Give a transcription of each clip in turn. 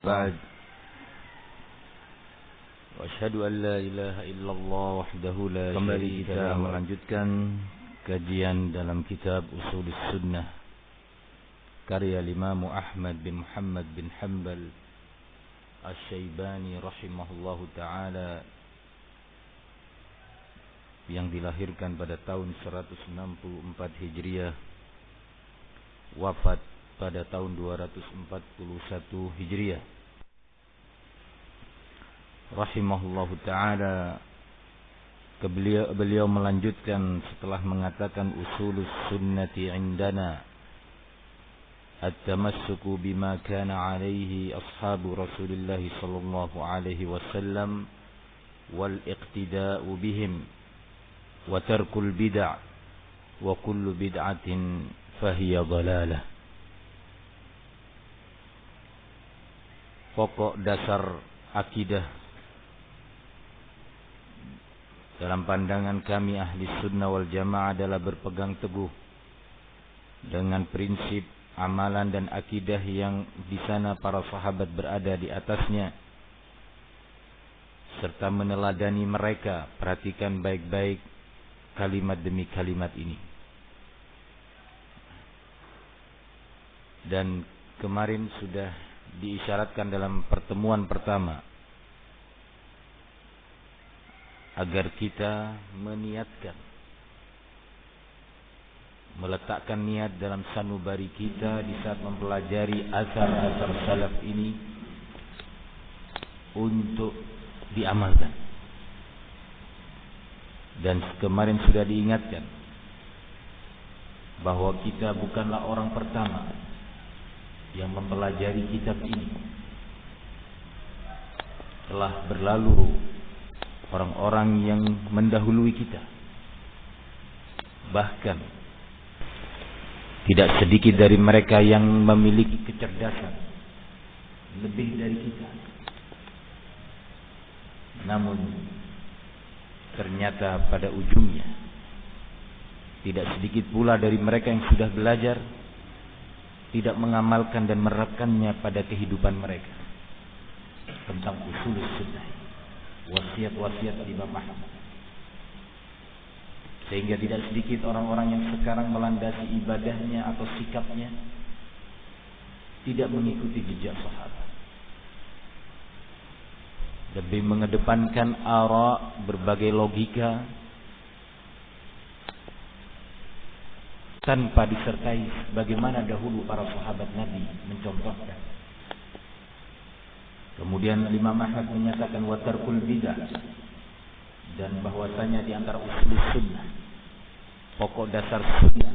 بعد وأشهد أن لا إله إلا الله وحده لا شريك له. Melanjutkan kajian dalam kitab Ushulus Sunnah karya Imam Ahmad bin Muhammad bin Hanbal Asy-Syaibani rahimahullahu taala yang dilahirkan pada tahun 164 Hijriah, wafat pada tahun 241 Hijriah. Rahimahullahu ta'ala, beliau melanjutkan setelah mengatakan usulus sunnati indana at-tamassuku bima kana alaihi ashabu Rasulillah sallallahu alaihi wasallam wal iqtida'u bihim wa tarkul bid'ah wa kullu bid'atin fahiya dhalalah. Pokok dasar akidah dalam pandangan kami ahli sunnah wal jamaah adalah berpegang teguh dengan prinsip amalan dan akidah yang di sana para sahabat berada di atasnya, serta meneladani mereka. Perhatikan baik-baik kalimat demi kalimat ini. Dan kemarin sudah diisyaratkan dalam pertemuan pertama agar kita meniatkan, meletakkan niat dalam sanubari kita di saat mempelajari asar-asar salaf ini untuk diamalkan. Dan kemarin sudah diingatkan bahwa kita bukanlah orang pertama yang mempelajari kitab ini. Telah berlalu orang-orang yang mendahului kita. Bahkan tidak sedikit dari mereka yang memiliki kecerdasan lebih dari kita. Namun ternyata pada ujungnya tidak sedikit pula dari mereka yang sudah belajar tidak mengamalkan dan menerapkannya pada kehidupan mereka tentang usulus sunnah, wasiat-wasiat Imam Ahmad. Sehingga tidak sedikit orang-orang yang sekarang melandasi ibadahnya atau sikapnya tidak mengikuti jejak sahabat, lebih mengedepankan ara, berbagai logika, tanpa disertai bagaimana dahulu para sahabat Nabi mencontohkan. Kemudian Imam Ahmad menyatakan wa tarkul bid'ah, dan bahwasanya di antara usul sunnah, pokok dasar sunnah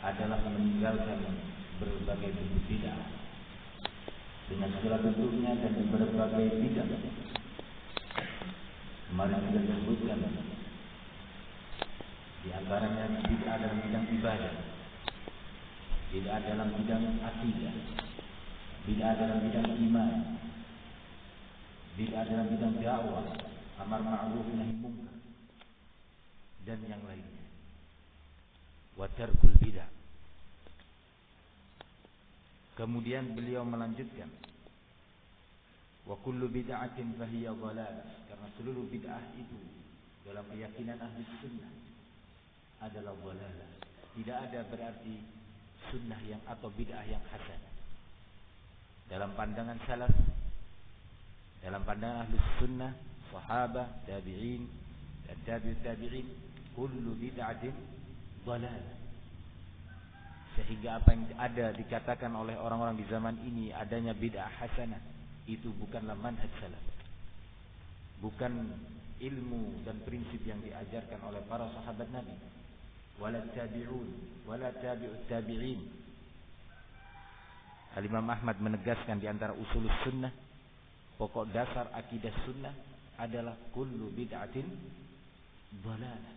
adalah meninggalkan berbagai bentuk bid'ah dengan segala bentuknya dan berbagai bid'ah. Kemarin sudah disebutkan di antaranya bid'ah dalam bidang ibadah, bid'ah dalam bidang akidah, bid'ah dalam bidang iman, bid'ah dalam bidang dakwah, amar ma'ruf nahi munkar, dan yang lainnya. Wa tarkul bid'ah. Kemudian beliau melanjutkan wa kullu bid'atin fahiya dhalalah, karena seluruh bid'ah itu dalam keyakinan ahli sunnah adalah dhalalah. Tidak ada berarti sunnah yang atau bid'ah yang hasanah. Dalam pandangan salaf, dalam pandangan ahli sunnah, sahabat, tabi'in, dan tabi'ut tabi'in, kullu bid'atin dhalalah. Sehingga apa yang ada dikatakan oleh orang-orang di zaman ini adanya bid'ah hasanah, itu bukanlah manhaj salaf, bukan ilmu dan prinsip yang diajarkan oleh para sahabat Nabi, wala tabi'un, wala tabi'ut tabi'in. Al-Imam Ahmad menegaskan di antara usul sunnah, pokok dasar akidah sunnah adalah kullu bid'atin dhalalah.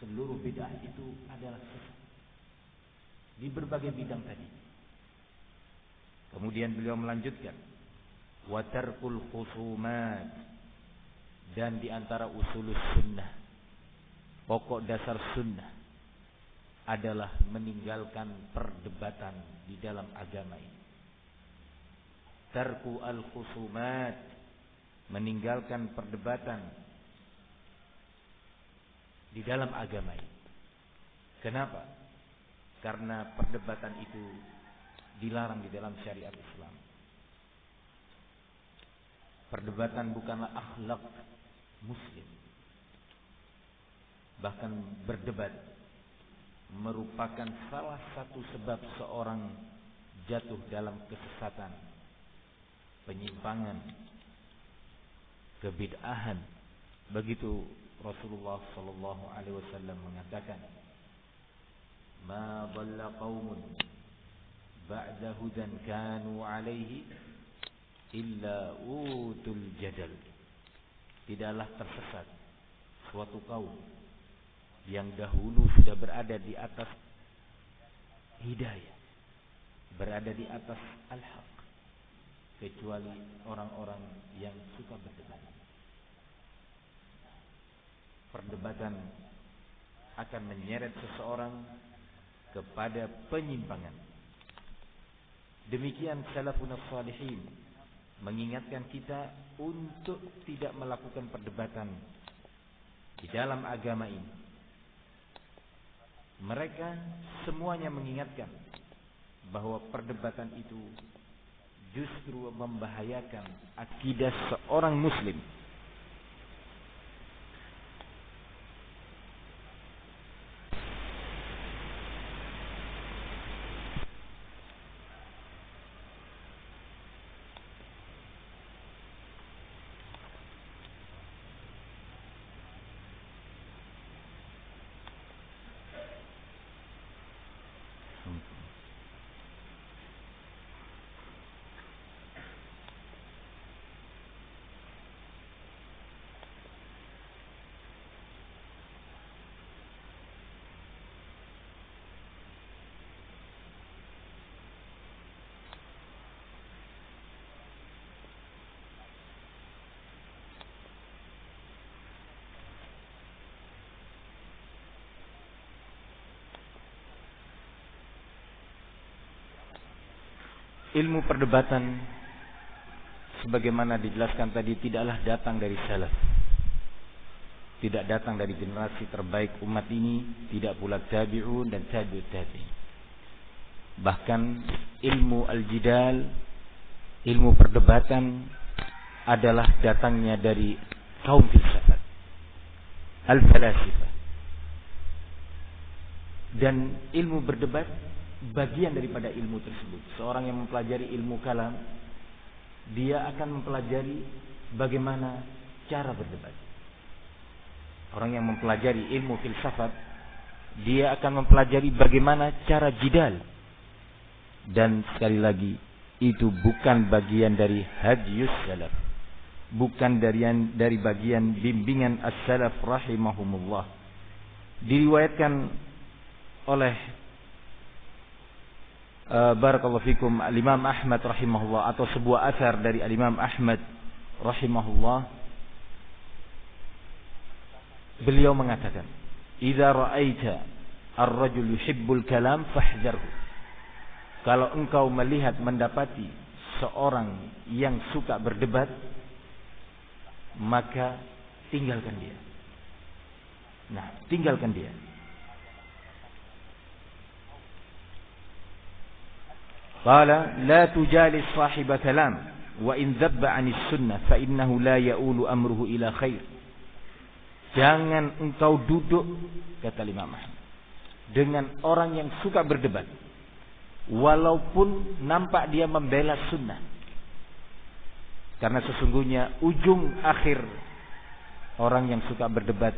Seluruh bid'ah itu adalah sesat di berbagai bidang tadi. Kemudian beliau melanjutkan wa tarkul khusumat, dan di antara usulus sunnah, pokok dasar sunnah adalah meninggalkan perdebatan di dalam agama ini. tarku al-khusumat, meninggalkan perdebatan di dalam agama ini. Kenapa? Karena perdebatan itu dilarang di dalam syariat Islam. Perdebatan bukanlah akhlak muslim. Bahkan berdebat merupakan salah satu sebab seorang jatuh dalam kesesatan, penyimpangan, kebid'ahan. Begitu Rasulullah sallallahu alaihi wasallam mengatakan, "Ma dhalla qaumun ba'da hudan kanu alaihi illa utul jadal." Tidaklah tersesat suatu kaum yang dahulu sudah berada di atas hidayah, berada di atas al-haq, kecuali orang-orang yang suka berdebat. Perdebatan akan menyeret seseorang kepada penyimpangan. Demikian salafun salihin mengingatkan kita untuk tidak melakukan perdebatan di dalam agama ini. Mereka semuanya mengingatkan bahwa perdebatan itu justru membahayakan akidah seorang muslim. Ilmu perdebatan sebagaimana dijelaskan tadi tidaklah datang dari salaf, tidak datang dari generasi terbaik umat ini, tidak pula tabi'un dan tabi'ut tabi'in. Bahkan ilmu al-jidal, ilmu perdebatan adalah datangnya dari kaum filsafat, al-falasifah. Dan ilmu berdebat bagian daripada ilmu tersebut. Seorang yang mempelajari ilmu kalam, dia akan mempelajari bagaimana cara berdebat. Orang yang mempelajari ilmu filsafat, dia akan mempelajari bagaimana cara jidal. Dan sekali lagi, itu bukan bagian dari hadiyus salaf, bukan dari bagian bimbingan as-salaf rahimahumullah. Diriwayatkan oleh barakallahu fikum al-Imam Ahmad rahimahullah, atau sebuah asar dari al-Imam Ahmad rahimahullah, beliau mengatakan, "Idza ra'aita ar-rajul yuhibbul kalam fahdharhu." Kalau engkau melihat mendapati seorang yang suka berdebat, maka tinggalkan dia. Nah, tinggalkan dia. Qala la tujalis sahib kalam wa in dhabba 'anis sunnah fa innahu la ya'ulu amruhu ila khair. Jangan engkau duduk, kata Imam Ahmad, dengan orang yang suka berdebat walaupun nampak dia membela sunnah. Karena sesungguhnya ujung akhir orang yang suka berdebat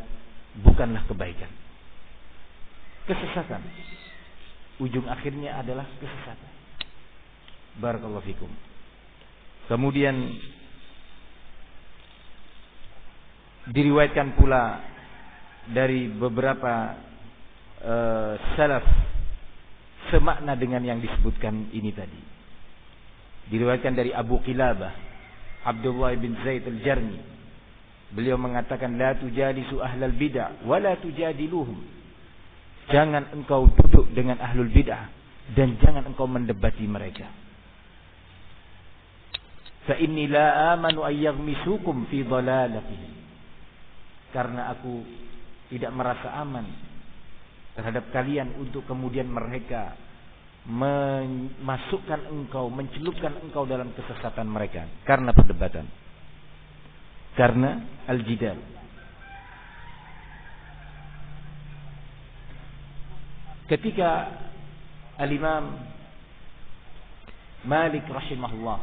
bukanlah kebaikan, kesesatan. Ujung akhirnya adalah kesesatan. Barakallahu fikum. Kemudian diriwayatkan pula dari beberapa salaf semakna dengan yang disebutkan ini tadi. Diriwayatkan dari Abu Qilabah, Abdullah bin Zaid al-Jarmi. Beliau mengatakan, la tujalisu ahlal bid'ah wa la tujadiluhum. Jangan engkau duduk dengan ahlul bid'ah dan jangan engkau mendebati mereka. fa inni la amanu ay yaghmisukum fi dhalalatihi. Karena aku tidak merasa aman terhadap kalian untuk kemudian mereka memasukkan engkau, mencelupkan engkau dalam kesesatan mereka karena perdebatan, karena al-jidal. Ketika Al-Imam Malik rahimahullah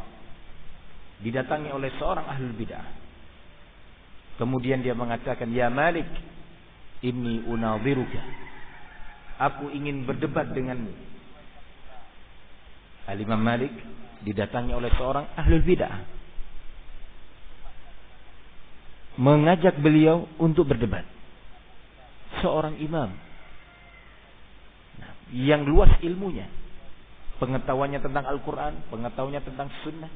didatangi oleh seorang ahlul bid'ah, kemudian dia mengatakan, ya Malik, inni unadhiruka, aku ingin berdebat denganmu. Al-Imam Malik didatangi oleh seorang ahlul bid'ah, mengajak beliau untuk berdebat. Seorang imam yang luas ilmunya, pengetahuannya tentang Al-Quran, pengetahuannya tentang Sunnah.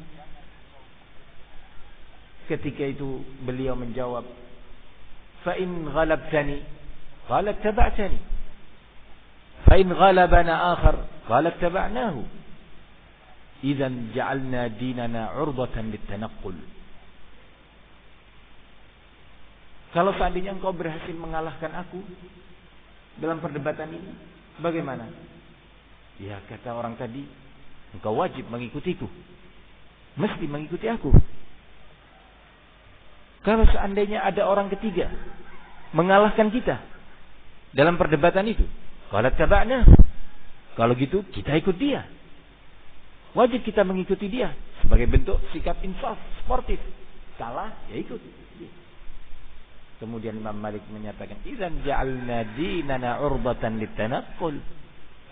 Ketika itu beliau menjawab, fa in ghalabtani qala taba'tani, fa in ghalabana akhar qala taba'nahu, idzan ja'alna dinana 'urdatan lit-tanaqqul. Kalau seandainya engkau berhasil mengalahkan aku dalam perdebatan ini, bagaimana? Ya, kata orang tadi, engkau wajib mengikutiku, mesti mengikuti aku. Kalau seandainya ada orang ketiga mengalahkan kita dalam perdebatan itu, qala taba'na, kalau gitu kita ikut dia. Wajib kita mengikuti dia sebagai bentuk sikap insaf, sportif. Kalah, ya ikut. Kemudian Imam Malik menyatakan, idzan ja'alna dinana 'urdatan lit-tanaqqul.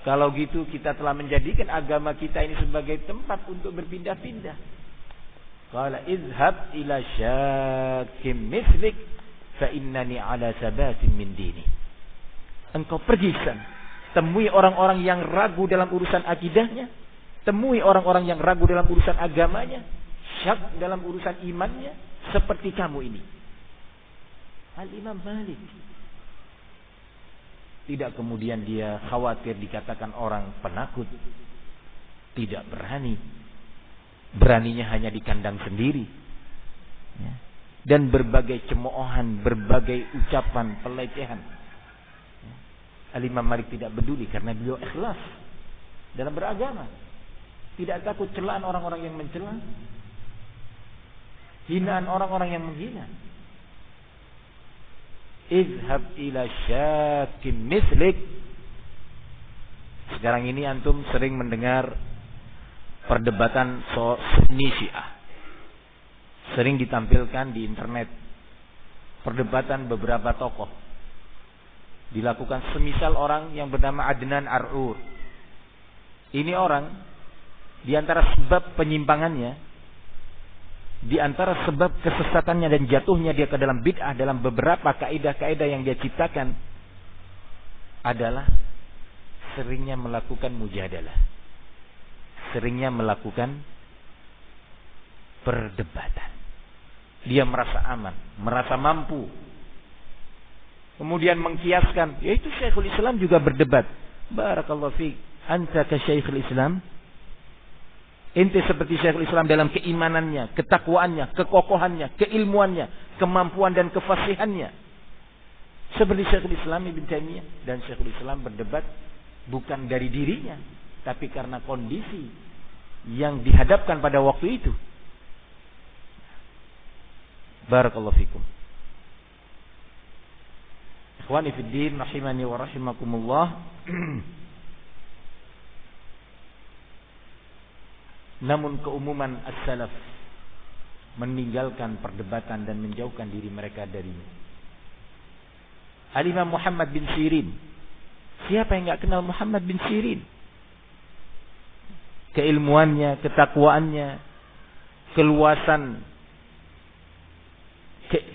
Kalau gitu kita telah menjadikan agama kita ini sebagai tempat untuk berpindah-pindah. Qala izhab ila syakim mislik fa innani ala sabatin min dini. Engkau pergi sana, temui orang-orang yang ragu dalam urusan akidahnya, temui orang-orang yang ragu dalam urusan agamanya, syak dalam urusan imannya, seperti kamu ini. Al-Imam Malik tidak kemudian dia khawatir dikatakan orang penakut, tidak berani. Beraninya hanya di kandang sendiri, ya. Dan berbagai cemoohan, berbagai ucapan pelecehan, ya. Al-Imam Malik tidak peduli karena beliau ikhlas dalam beragama, tidak takut celaan orang-orang yang mencela, hinaan orang-orang yang menghina. Izhab ila syakim mislik. Sekarang ini antum sering mendengar perdebatan Sunni Syiah, sering ditampilkan di internet. Perdebatan beberapa tokoh dilakukan, semisal orang yang bernama Adnan Ar'ur. Ini orang, di antara sebab penyimpangannya, di antara sebab kesesatannya dan jatuhnya dia ke dalam bid'ah dalam beberapa kaidah-kaidah yang dia ciptakan adalah seringnya melakukan mujadalah, seringnya melakukan perdebatan. Dia merasa aman, merasa mampu. Kemudian mengkiaskan, yaitu Syekhul Islam juga berdebat. Barakallahu fiik, anta ka Syekhul Islam. Ente seperti Syekhul Islam dalam keimanannya, ketakwaannya, kekokohannya, keilmuannya, kemampuan dan kefasihannya. Seperti Syekhul Islam Ibn Taimiyah. Dan Syekhul Islam berdebat bukan dari dirinya, tapi karena kondisi yang dihadapkan pada waktu itu. Barakallahu fikum. Ikhwani fid din, rahimani wa rahimakumullah. Namun keumuman as-salaf meninggalkan perdebatan dan menjauhkan diri mereka darinya. Al-Imam Muhammad bin Sirin. Siapa yang enggak kenal Muhammad bin Sirin? Keilmuannya, ketakwaannya, keluasan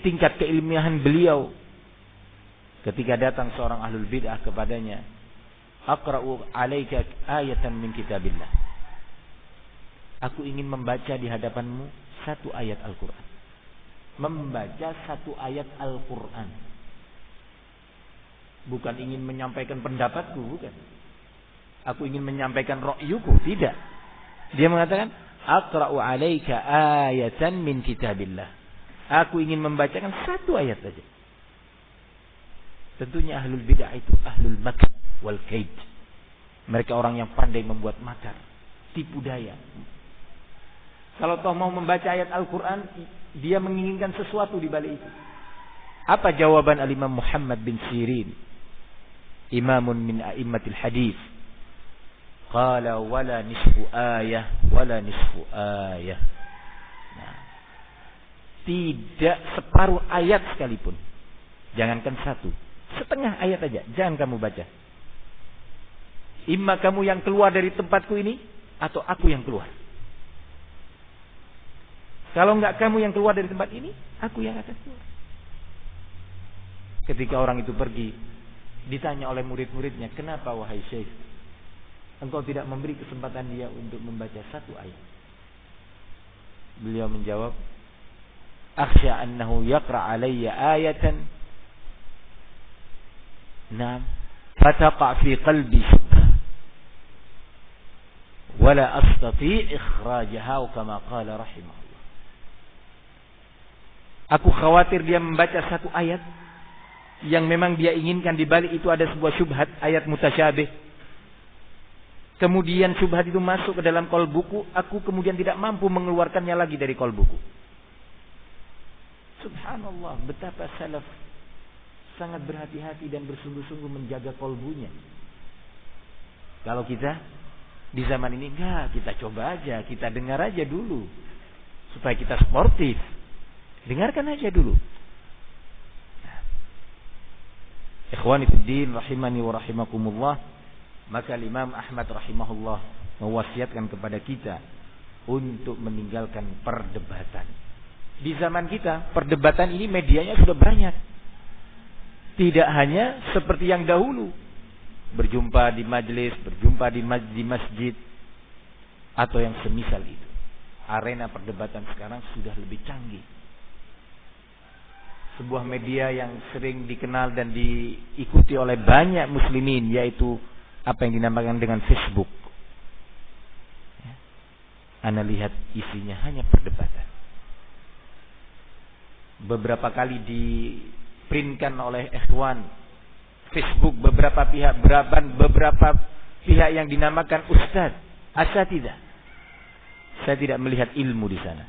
tingkat keilmiahan beliau. Ketika datang seorang ahlul bid'ah kepadanya, aqra'u 'alaika ayatan min kitabillah. Aku ingin membaca di hadapanmu satu ayat Al-Quran. Membaca satu ayat Al-Quran. Bukan ingin menyampaikan pendapatku, bukan. Aku ingin menyampaikan ra'yuku, tidak. Dia mengatakan, aqra'u 'alaika ayatan min kitabillah. Aku ingin membacakan satu ayat saja. Tentunya ahlul bid'ah itu ahlul makr wal kaid. Mereka orang yang pandai membuat makar, tipu daya. Kalau toh mau membaca ayat Al-Quran, dia menginginkan sesuatu di balik itu. Apa jawaban Al-Imam Muhammad bin Sirin, imamun min a'immatil hadis? Qala wala nisfu ayah, wala nisfu ayah. Nah, tidak separuh ayat sekalipun. Jangankan satu, setengah ayat aja jangan kamu baca. Imma kamu yang keluar dari tempatku ini, atau aku yang keluar. Kalau enggak kamu yang keluar dari tempat ini, aku yang akan keluar. Ketika orang itu pergi, ditanya oleh murid-muridnya, kenapa wahai Syekh, engkau tidak memberi kesempatan dia untuk membaca satu ayat? Beliau menjawab, akhsha annahu yaqra' alayya ayatan, naam, fataqa fi qalbi shubha, wala astati' ikhrajaha, kama qala rahimahullah. Aku khawatir dia membaca satu ayat yang memang dia inginkan di balik itu ada sebuah syubhat, ayat mutasyabih. Kemudian syubhat itu masuk ke dalam qalbuku, aku kemudian tidak mampu mengeluarkannya lagi dari qalbuku. Subhanallah, betapa salaf sangat berhati-hati dan bersungguh-sungguh menjaga qalbunya. Kalau kita di zaman ini enggak, kita coba aja, kita dengar aja dulu supaya kita sportif. Dengarkan aja dulu. Ikhwani fid din rahimani wa rahimakumullah, maka Imam Ahmad rahimahullah mewasiatkan kepada kita untuk meninggalkan perdebatan. Di zaman kita, perdebatan ini medianya sudah banyak. Tidak hanya seperti yang dahulu, berjumpa di majelis, berjumpa di masjid atau yang semisal itu. Arena perdebatan sekarang sudah lebih canggih. Sebuah media yang sering dikenal dan diikuti oleh banyak muslimin, yaitu apa yang dinamakan dengan Facebook. Anda lihat isinya hanya perdebatan. Beberapa kali diprintkan oleh ikhwan Facebook beberapa pihak yang dinamakan ustaz, asatidzah. Saya tidak melihat ilmu di sana.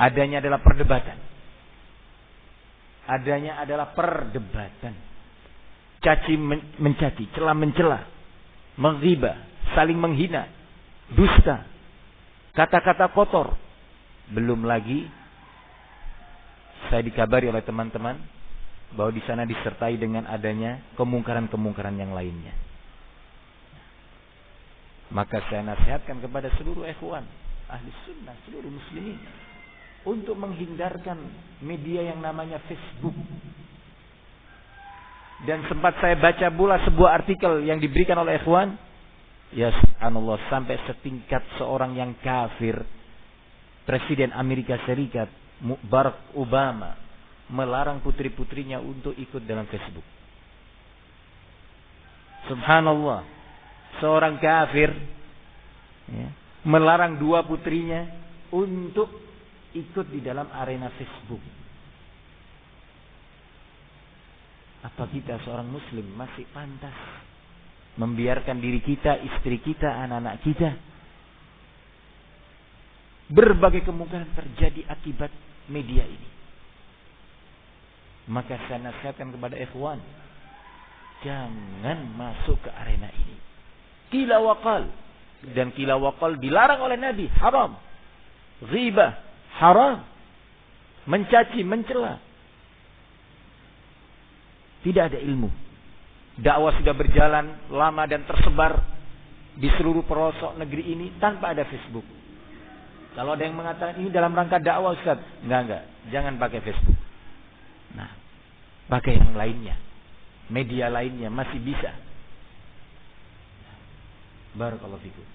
Adanya adalah perdebatan. Adanya adalah perdebatan. Caci mencaci, cela mencela, menghibah, saling menghina, dusta, kata-kata kotor. Belum lagi saya dikabari oleh teman-teman bahwa di sana disertai dengan adanya kemungkaran-kemungkaran yang lainnya. Maka saya nasihatkan kepada seluruh ikhwan ahli sunnah, seluruh muslimin, untuk menghindarkan media yang namanya Facebook. Dan sempat saya baca pula sebuah artikel yang diberikan oleh ikhwan, ya subhanallah, sampai setingkat seorang yang kafir, Presiden Amerika Serikat Barack Obama, melarang putri-putrinya untuk ikut dalam Facebook. Subhanallah, seorang kafir melarang dua putrinya untuk ikut di dalam arena Facebook. Apa kita seorang muslim masih pantas membiarkan diri kita, istri kita, anak-anak kita berbagai kemungkinan terjadi akibat media ini? Maka saya nasihatkan kepada ikhwan, jangan masuk ke arena ini. Qila wa qal, dan qila wa qal dilarang oleh Nabi, haram. Ghibah haram, mencaci, mencela. Tidak ada ilmu. Dakwah sudah berjalan lama dan tersebar di seluruh pelosok negeri ini tanpa ada Facebook. Kalau ada yang mengatakan ini dalam rangka dakwah, Ustaz, enggak, jangan pakai Facebook. Nah, pakai yang lainnya, media lainnya masih bisa. Barakallahu fikum.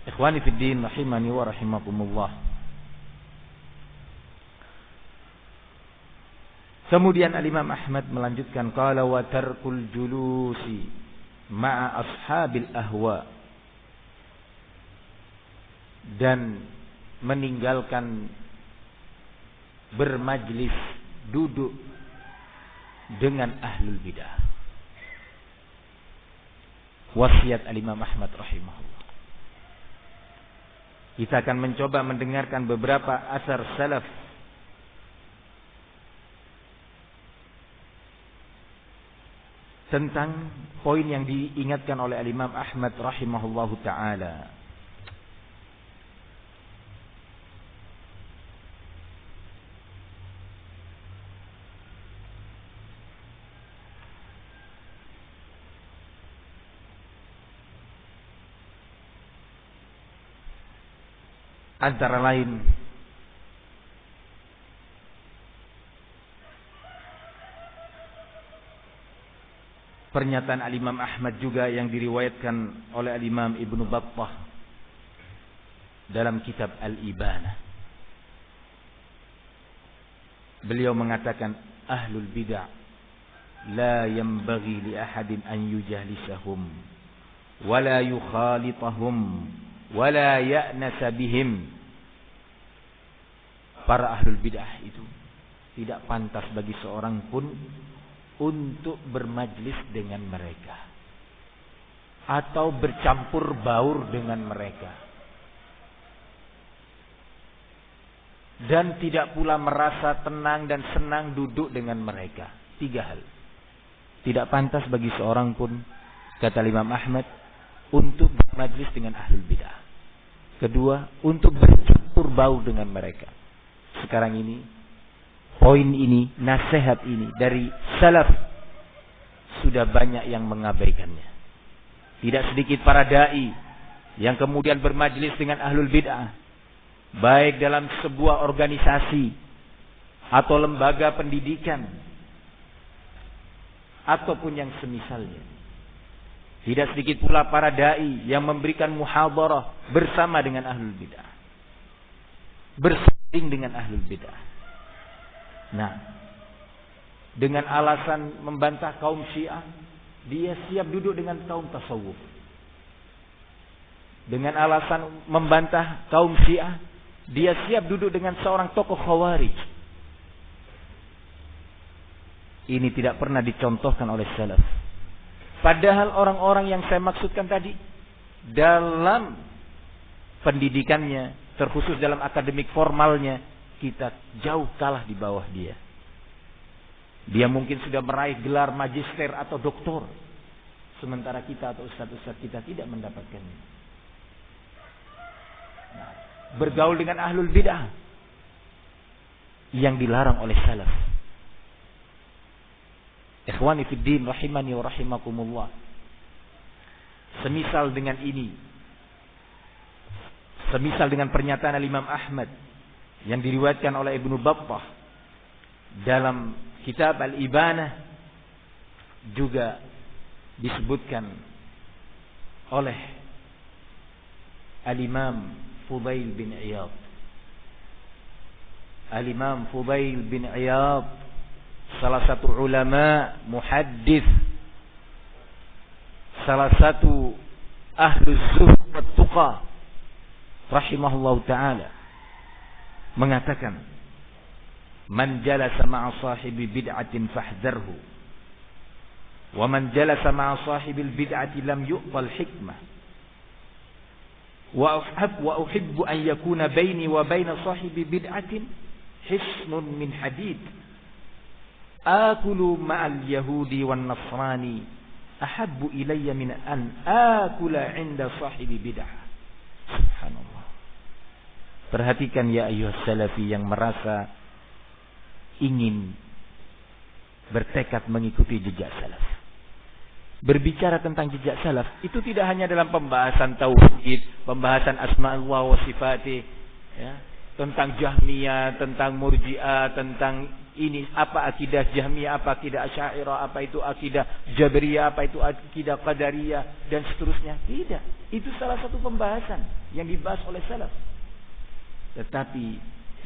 Ikhwani fid din rahimani wa rahimakumullah. Kemudian Al-Imam Ahmad melanjutkan, qala wa tarkul julusi ma'a ashabil ahwa dan meninggalkan bermajlis, duduk dengan ahlul bidah. Wasiat Al-Imam Ahmad rahimahullah. Kita akan mencoba mendengarkan beberapa asar salaf tentang poin yang diingatkan oleh Al-Imam Ahmad rahimahullahu ta'ala. Antara lain pernyataan Al-Imam Ahmad juga yang diriwayatkan oleh Al-Imam Ibnu Battah dalam kitab Al-Ibanah. Beliau mengatakan ahlul bid'ah la yanbaghi li ahadin an yujalisahum wa la yukhalitahum wala ya'nasa bihim. Para ahlul bid'ah itu tidak pantas bagi seorang pun untuk bermajlis dengan mereka atau bercampur baur dengan mereka, dan tidak pula merasa tenang dan senang duduk dengan mereka. 3 hal tidak pantas bagi seorang pun, kata Imam Ahmad, untuk bermajlis dengan ahlul bid'ah. Kedua, untuk bercampur baur dengan mereka. Sekarang ini, poin ini, nasihat ini dari salaf sudah banyak yang mengabaikannya. Tidak sedikit para dai yang kemudian bermajlis dengan ahlul bid'ah, baik dalam sebuah organisasi atau lembaga pendidikan ataupun yang semisalnya. Tidak sedikit pula para dai yang memberikan muhadharah bersama dengan ahlul bid'ah, bersanding dengan ahlul bid'ah. Nah, dengan alasan membantah kaum Syiah, dia siap duduk dengan kaum tasawuf. Dengan alasan membantah kaum Syiah, dia siap duduk dengan seorang tokoh Khawarij. Ini tidak pernah dicontohkan oleh salaf. Padahal orang-orang yang saya maksudkan tadi, dalam pendidikannya, terkhusus dalam akademik formalnya, kita jauh kalah di bawah dia. Dia mungkin sudah meraih gelar magister atau doktor, sementara kita atau ustaz-ustaz kita tidak mendapatkannya. Nah, bergaul dengan ahlul bid'ah yang dilarang oleh salaf. Ikhwani fid din rahimani wa rahimakumullah. Semisal dengan ini, semisal dengan pernyataan Imam Ahmad yang diriwayatkan oleh Ibnu Battah dalam kitab Al-Ibanah, juga disebutkan oleh Al-Imam Fudail bin Iyad. Al-Imam Fudail bin Iyad, salah satu ulama muhaddis, salah satu ahlus zuhd wa tuqa rahimahullahu ta'ala, mengatakan, man jalasa ma'a sahibi bid'atin fahdharhu wa man jalasa ma'a sahibil bid'ati lam yu'tal hikmah wa uhibbu an yakuna baini wa baina sahibi bid'atin hisnun min hadid akulu ma'al yahudi wan nasrani ahabbu ilayya min an akula 'inda sahibi bid'ah. Subhanallah. Perhatikan ya ayyuhas salafi yang merasa ingin bertekad mengikuti jejak salaf. Berbicara tentang jejak salaf itu tidak hanya dalam pembahasan tauhid, pembahasan asma'ullah wa sifatih, ya, tentang Jahmiyah, tentang Murji'ah, tentang ini apa akidah Jahmiyah, apa akidah Asy'ariyah, apa itu akidah Jabriyah, apa itu akidah Qadariyah dan seterusnya. Tidak. Itu salah satu pembahasan yang dibahas oleh salaf. Tetapi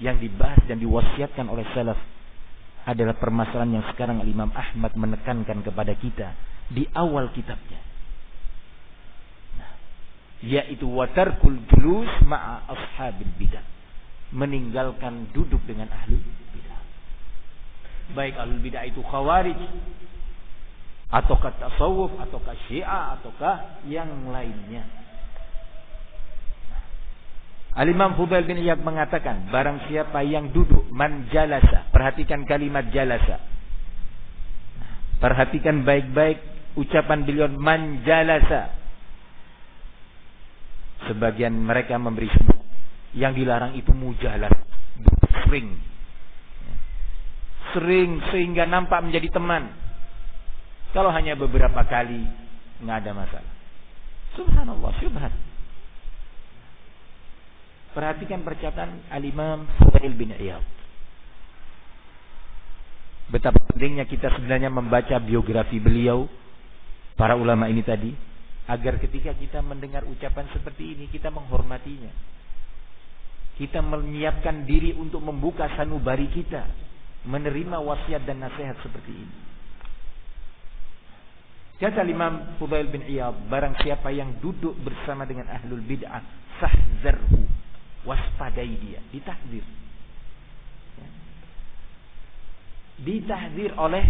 yang dibahas dan diwasiatkan oleh salaf adalah permasalahan yang sekarang Imam Ahmad menekankan kepada kita di awal kitabnya. Nah, yaitu watarkul julus ma'a ashabil bidah, meninggalkan duduk dengan ahli bidah. Baik ahli bidah itu khawarij, ataukah tasawuf, ataukah syiah, ataukah yang lainnya. Al-Imam Fudail bin Iyad mengatakan, barang siapa yang duduk, man jalasa, perhatikan kalimat jalasa, perhatikan baik-baik ucapan beliau, man jalasa. Sebagian mereka memberi sebut, yang dilarang itu mujalas, sering sehingga nampak menjadi teman. Kalau hanya beberapa kali, nggak ada masalah. Subhanallah, syubhat. Perhatikan perkataan Al-Imam Fudail bin Iyad. Betapa pentingnya kita sebenarnya membaca biografi beliau, para ulama ini tadi, agar ketika kita mendengar ucapan seperti ini, kita menghormatinya. Kita menyiapkan diri untuk membuka sanubari kita, menerima wasiat dan nasihat seperti ini. Kata Imam Fudail bin Iyad, barang siapa yang duduk bersama dengan ahlul bid'ah, fahzarhu, waspadai dia, ditahzir. Ditahzir oleh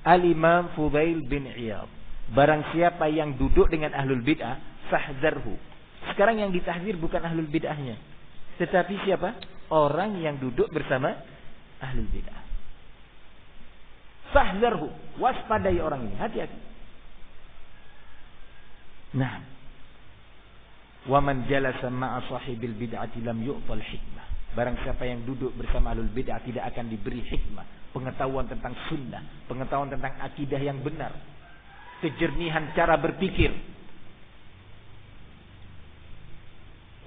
Al-Imam Fudail bin Iyad. Barang siapa yang duduk dengan ahlul bid'ah, fahzarhu. Sekarang yang ditahzir bukan ahlul bid'ahnya, tetapi siapa? Orang yang duduk bersama ahlul bid'ah. Fahzarhu, waspadai orang ini, hati-hati. Nah, wa man jalasa ma'a sahibil bid'ati lam yu'tal hikmah. Barang siapa yang duduk bersama ahlul bid'ah tidak akan diberi hikmah, pengetahuan tentang sunnah, pengetahuan tentang akidah yang benar, kejernihan cara berpikir.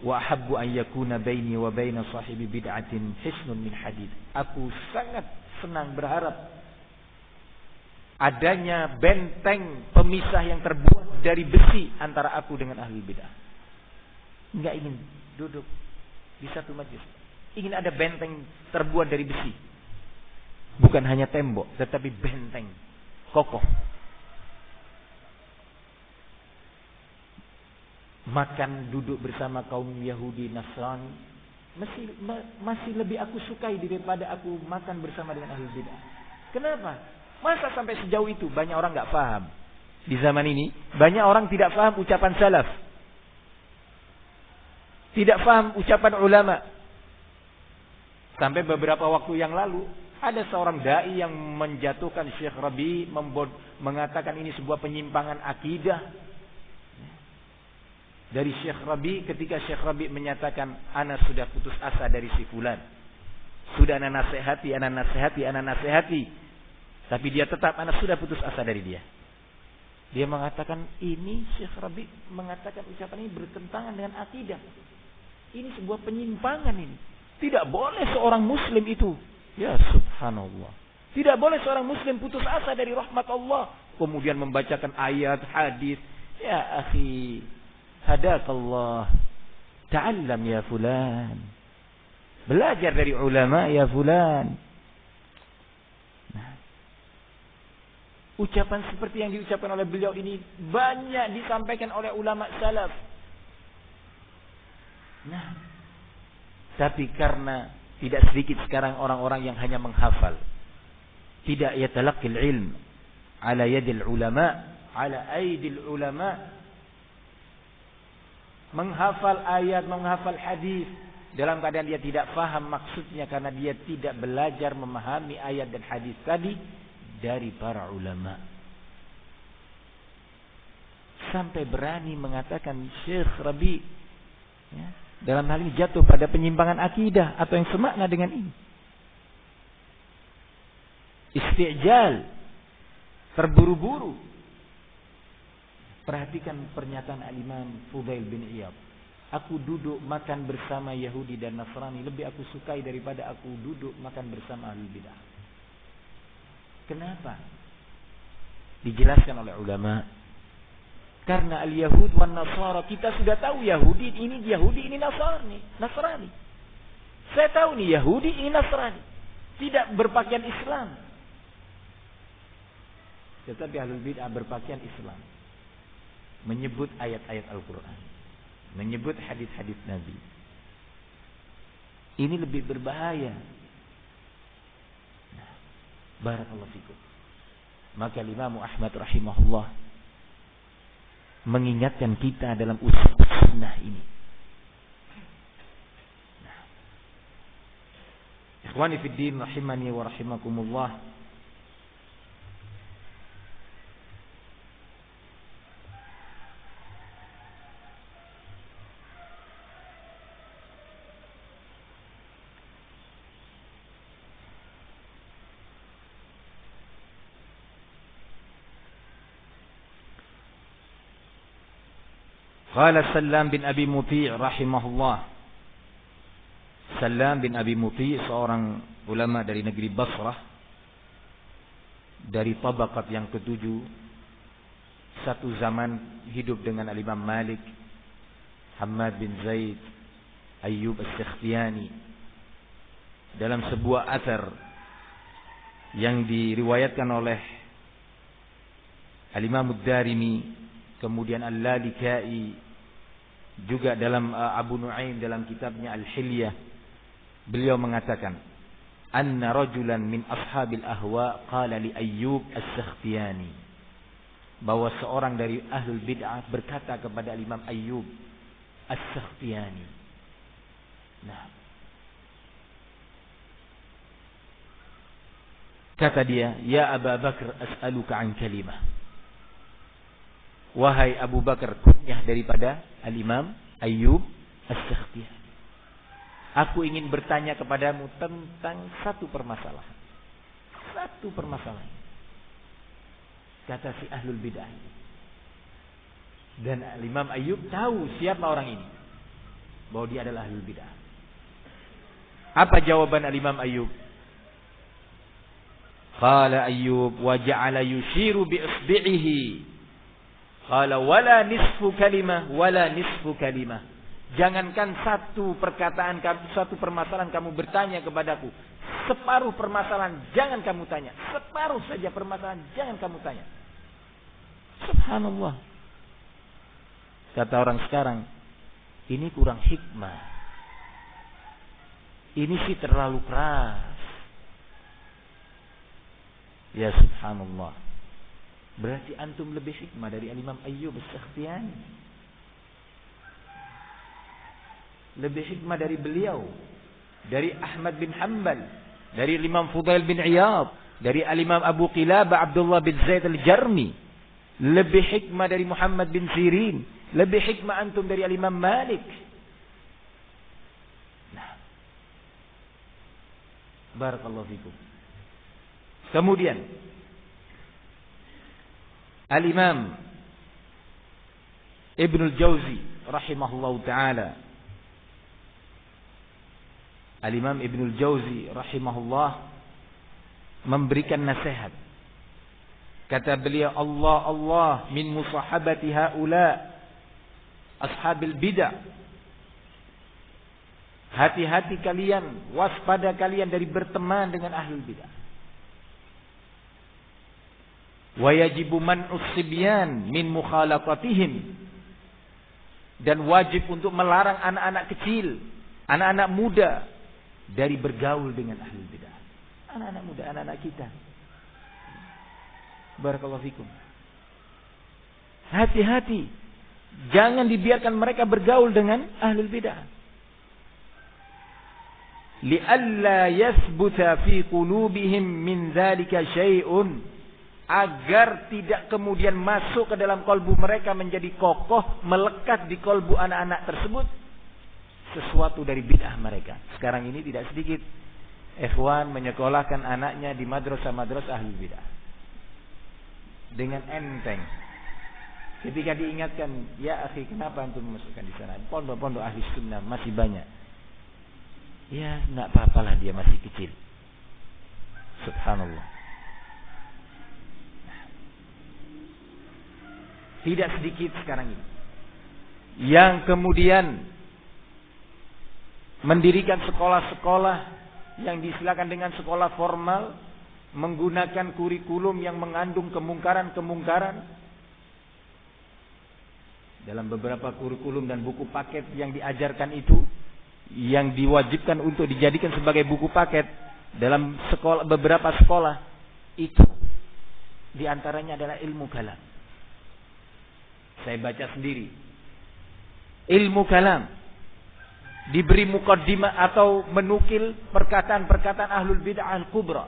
Wa ahabbu an yakuna baini wa baina sahibi bid'atin hisnun min hadid. Aku sangat senang berharap adanya benteng pemisah yang terbuat dari besi antara aku dengan ahli bid'ah. Enggak ingin duduk di satu majlis. Ingin ada benteng terbuat dari besi. Bukan hanya tembok, tetapi benteng kokoh. Makan duduk bersama kaum Yahudi Nasrani masih lebih aku sukai daripada aku makan bersama dengan ahli bid'ah. Kenapa? Masa sampai sejauh itu? Banyak orang nggak paham. Di zaman ini banyak orang tidak paham ucapan salaf, tidak paham ucapan ulama. Sampai beberapa waktu yang lalu ada seorang dai yang menjatuhkan Syekh Rabi, mengatakan ini sebuah penyimpangan akidah dari Syekh Rabi, ketika Syekh Rabi menyatakan ana sudah putus asa dari si fulan, sudah ana nasihati, tapi dia tetap ana sudah putus asa dari dia. Dia mengatakan ini Syekh Rabi mengatakan ucapan ini bertentangan dengan akidah. Ini sebuah penyimpangan ini. Tidak boleh seorang muslim itu. Ya subhanallah. Tidak boleh seorang muslim putus asa dari rahmat Allah, kemudian membacakan ayat, hadis. Ya akhi, hadakallah. Ta'allam ya fulan. Belajar dari ulama ya fulan. Nah, ucapan seperti yang diucapkan oleh beliau ini banyak disampaikan oleh ulama salaf. Nah, tapi karena tidak sedikit sekarang orang-orang yang hanya menghafal, tidak yatalaqqil ilm ala yadil ulama, ala aidil ulama, menghafal ayat, menghafal hadis dalam keadaan dia tidak faham maksudnya karena dia tidak belajar memahami ayat dan hadis tadi dari para ulama. Sampai berani mengatakan Syekh Rabi, ya, dalam hal ini jatuh pada penyimpangan akidah atau yang semakna dengan ini. Isti'jal, terburu-buru. Perhatikan pernyataan Al-Imam Fudail bin Iyad. Aku duduk makan bersama Yahudi dan Nasrani lebih aku sukai daripada aku duduk makan bersama ahli bidah. Kenapa? Dijelaskan oleh ulama. Karena al-Yahud wan Nasara, kita sudah tahu Yahudi ini Nasrani. Saya tahu nih Yahudi ini Nasrani, tidak berpakaian Islam. Tetapi ahlul bid'ah berpakaian Islam, menyebut ayat-ayat Al-Quran. menyebut hadis-hadis Nabi. Ini lebih berbahaya. Nah, barakallahu fikum. Maka Imam Ahmad rahimahullah mengingatkan kita dalam usul sunnah ini. Nah, ikhwani fid din rahimani wa rahimakumullah. Qala Sallam bin Abi Muti' rahimahullah. Sallam bin Abi Muti' seorang ulama dari negeri Basrah, dari tabaqat yang ketujuh, satu zaman hidup dengan Al-Imam Malik, Hammad bin Zaid, Ayyub As-Sakhtiyani. Dalam sebuah athar yang diriwayatkan oleh Al-Imam Ad-Darimi, kemudian Al-Lalikai, juga dalam Abu Nu'aim dalam kitabnya Al-Hilyah, beliau mengatakan, anna rajulan min ashabil ahwa qala li Ayyub As-Sakhtiyani, bahwa seorang dari ahlul bid'ah berkata kepada Imam Ayyub As-Sakhtiyani. Nah, kata dia, ya Abu Bakar, as'aluka an kalimah. Wahai Abu Bakar, kunyah daripada Al-Imam Ayyub As-Sakhtiyani, aku ingin bertanya kepadamu tentang satu permasalahan. Satu permasalahan. Kata si ahlul bid'ah. Dan Al-Imam Ayyub tahu siapa orang ini, bahwa dia adalah ahlul bid'ah. Apa jawaban Al-Imam Ayyub? Qala Ayyub wa ja'ala yushiru bi isbi'ihi. Qala wala nisfu kalimah wala nisfu kalimah. Jangankan satu perkataan, satu permasalahan kamu bertanya kepadaku, separuh permasalahan jangan kamu tanya. Separuh saja permasalahan jangan kamu tanya. Subhanallah. Kata orang sekarang, ini kurang hikmah. Ini sih terlalu keras. Ya subhanallah. Berarti antum lebih hikmah dari Imam Ayyub As-Sakhtiyani. Lebih hikmah dari beliau, dari Ahmad bin Hanbal, dari Imam Fudail bin Iyad, dari Al-Imam Abu Qilabah Abdullah bin Zaid Al-Jarmi. Lebih hikmah dari Muhammad bin Sirin. Lebih hikmah antum dari Al-Imam Malik. Nah, barakallahu fikum. Kemudian Al-Imam Ibnul Jauzi rahimahullahu ta'ala. Al-Imam Ibnul Jauzi rahimahullah memberikan nasihat. Kata beliau, Allah min musahabati haula ashabil bid'ah. Hati-hati kalian, waspada kalian dari berteman dengan ahlul bid'ah. Wa yajibu man'us sibyan min mukhalaqatihim, dan wajib untuk melarang anak-anak kecil, anak-anak muda dari bergaul dengan ahlul bidah. Anak-anak muda, anak-anak kita. Barakallahu fikum. Hati-hati, jangan dibiarkan mereka bergaul dengan ahlul bidah. Li'alla yathbuta fi qulubihim min dzalika syai'un, agar tidak kemudian masuk ke dalam kolbu mereka, menjadi kokoh, melekat di kolbu anak-anak tersebut sesuatu dari bid'ah mereka. Sekarang ini tidak sedikit ikhwan menyekolahkan anaknya di madrasah-madrasah ahli bid'ah dengan enteng. Ketika diingatkan, ya akhi, kenapa antum memasukkan di sana? Pondok-pondok ahli sunnah masih banyak. Ya, enggak apa-apalah, dia masih kecil. Subhanallah. Tidak sedikit sekarang ini yang kemudian mendirikan sekolah-sekolah yang disilakan dengan sekolah formal, menggunakan kurikulum yang mengandung kemungkaran-kemungkaran, Dalam beberapa kurikulum dan buku paket yang diajarkan itu, yang diwajibkan untuk dijadikan sebagai buku paket dalam sekolah, beberapa sekolah itu diantaranya adalah ilmu kalam. Saya baca sendiri. Ilmu kalam diberi muqaddimah atau menukil perkataan-perkataan ahlul bid'ah al-kubra.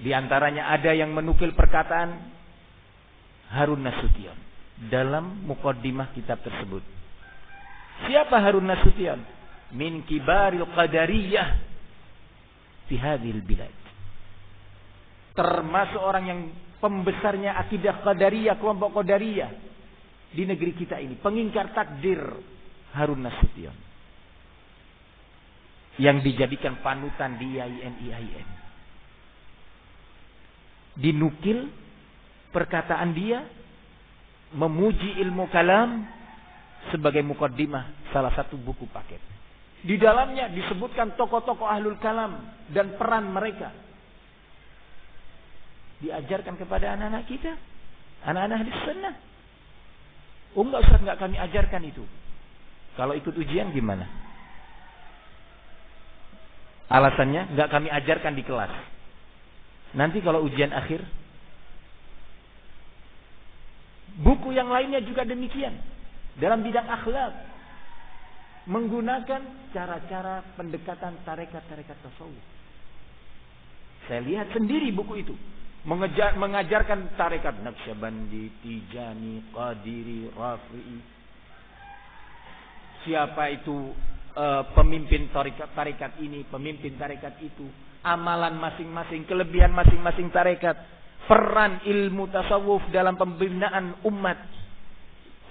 Di antaranya ada yang menukil perkataan Harun Nasution dalam muqaddimah kitab tersebut. Siapa Harun Nasution? Min kibaril qadariyah fi hadhil bilad. Termasuk orang yang pembesarnya akidah qadariyah, kelompok qadariyah di negeri kita ini, pengingkar takdir, Harun Nasution, yang dijadikan panutan di IAIN. Dinukil perkataan dia memuji ilmu kalam sebagai muqaddimah salah satu buku paket. Di dalamnya disebutkan tokoh-tokoh ahlul kalam dan peran mereka. Diajarkan kepada anak-anak kita, anak-anak hadis sunnah. Oh enggak Ustaz, enggak kami ajarkan itu. Kalau ikut ujian gimana? Alasannya enggak kami ajarkan di kelas. Nanti kalau ujian akhir, buku yang lainnya juga demikian. Dalam bidang akhlak, menggunakan cara-cara pendekatan tarekat-tarekat tasawuf. Saya lihat sendiri buku itu. Mengajarkan tarekat Naqsyabandi, Tijani, Qadiri, Rafi'i. Siapa itu pemimpin tarekat ini, pemimpin tarekat itu, amalan masing-masing, kelebihan masing-masing tarekat, peran ilmu tasawuf dalam pembinaan umat.